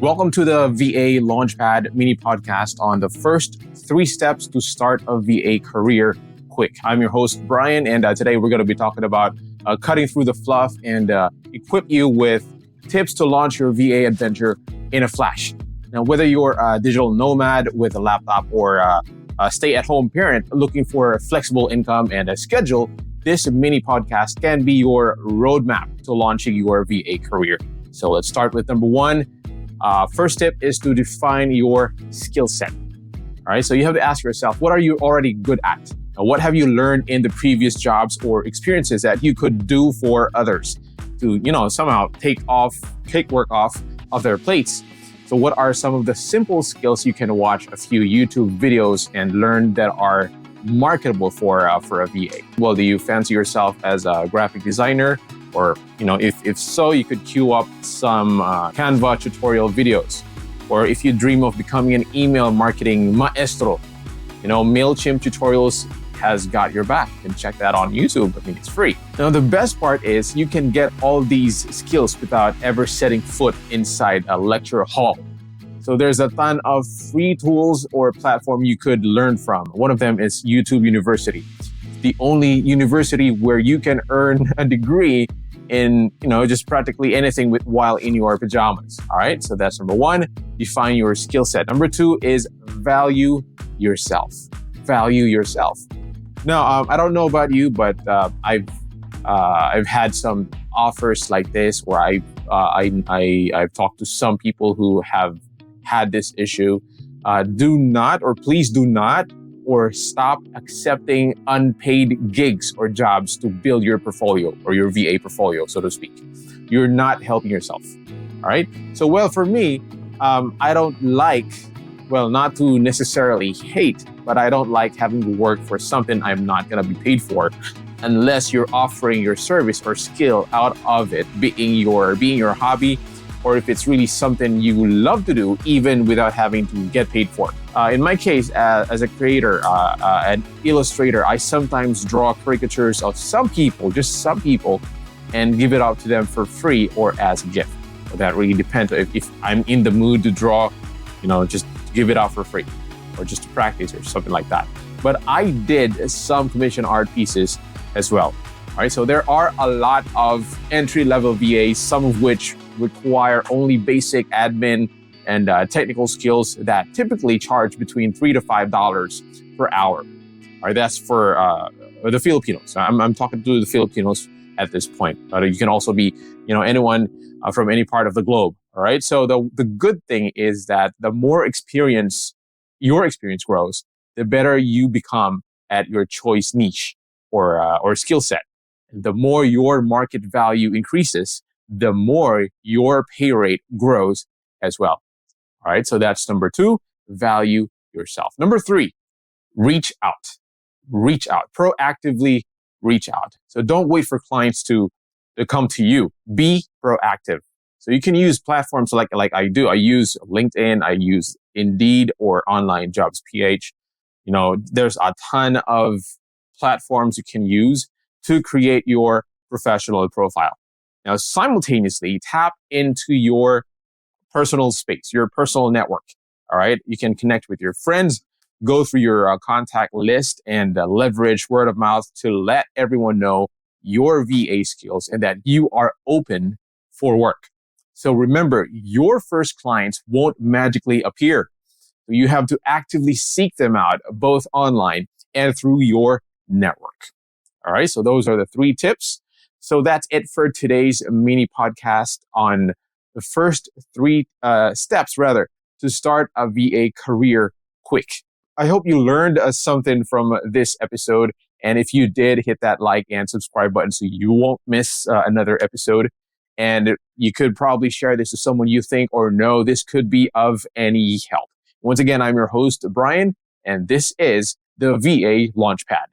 Welcome to the VA Launchpad mini podcast on the first 3 steps to start a VA career quick. I'm your host, Bryan, and today we're going to be talking about cutting through the fluff and equip you with tips to launch your VA adventure in a flash. Now, whether you're a digital nomad with a laptop or a stay-at-home parent looking for a flexible income and a schedule, this mini podcast can be your roadmap to launching your VA career. So let's start with number 1. First tip is to define your skill set. All right, so you have to ask yourself, what are you already good at? What have you learned in the previous jobs or experiences that you could do for others to, somehow take work off of their plates? So what are some of the simple skills you can watch a few YouTube videos and learn that are marketable for a VA? Well, do you fancy yourself as a graphic designer? Or, if so, you could queue up some Canva tutorial videos. Or if you dream of becoming an email marketing maestro, MailChimp tutorials has got your back. You can check that on YouTube. I mean, it's free. Now, the best part is you can get all these skills without ever setting foot inside a lecture hall. So there's a ton of free tools or platform you could learn from. One of them is YouTube University, the only university where you can earn a degree in, just practically anything while in your pajamas. All right. So that's number 1, define your skill set. Number 2 is value yourself. Value yourself. Now, I don't know about you, but I've had some offers like this where I've talked to some people who have had this issue. Please do not or stop accepting unpaid gigs or jobs to build your portfolio or your VA portfolio, so to speak. You're not helping yourself. All right. So, for me, I don't like, not to necessarily hate, but I don't like having to work for something I'm not going to be paid for unless you're offering your service or skill out of it being your hobby, or if it's really something you love to do, even without having to get paid for. In my case, as a creator, an illustrator, I sometimes draw caricatures of some people, and give it out to them for free or as a gift. So that really depends. If I'm in the mood to draw, just give it out for free or just to practice or something like that. But I did some commission art pieces as well. All right, so there are a lot of entry-level VAs, some of which require only basic admin and technical skills that typically charge between $3 to $5 per hour. All right, that's for the Filipinos. I'm talking to the Filipinos at this point, but you can also be, anyone from any part of the globe. All right, so the good thing is that the more your experience grows, the better you become at your choice niche or skill set. The more your market value increases, the more your pay rate grows as well. All right, so that's number 2, value yourself. Number 3, reach out. Reach out. Proactively reach out. So don't wait for clients to come to you. Be proactive. So you can use platforms like I do. I use LinkedIn, I use Indeed or Online Jobs PH. There's a ton of platforms you can use to create your professional profile. Now, simultaneously, tap into your personal space, your personal network. All right. You can connect with your friends, go through your contact list and leverage word of mouth to let everyone know your VA skills and that you are open for work. So remember, your first clients won't magically appear. You have to actively seek them out, both online and through your network. All right. So those are the 3 tips. So that's it for today's mini podcast on the first 3 steps, to start a VA career quick. I hope you learned something from this episode. And if you did, hit that like and subscribe button so you won't miss another episode. And you could probably share this with someone you think or know this could be of any help. Once again, I'm your host, Bryan, and this is the VA Launchpad.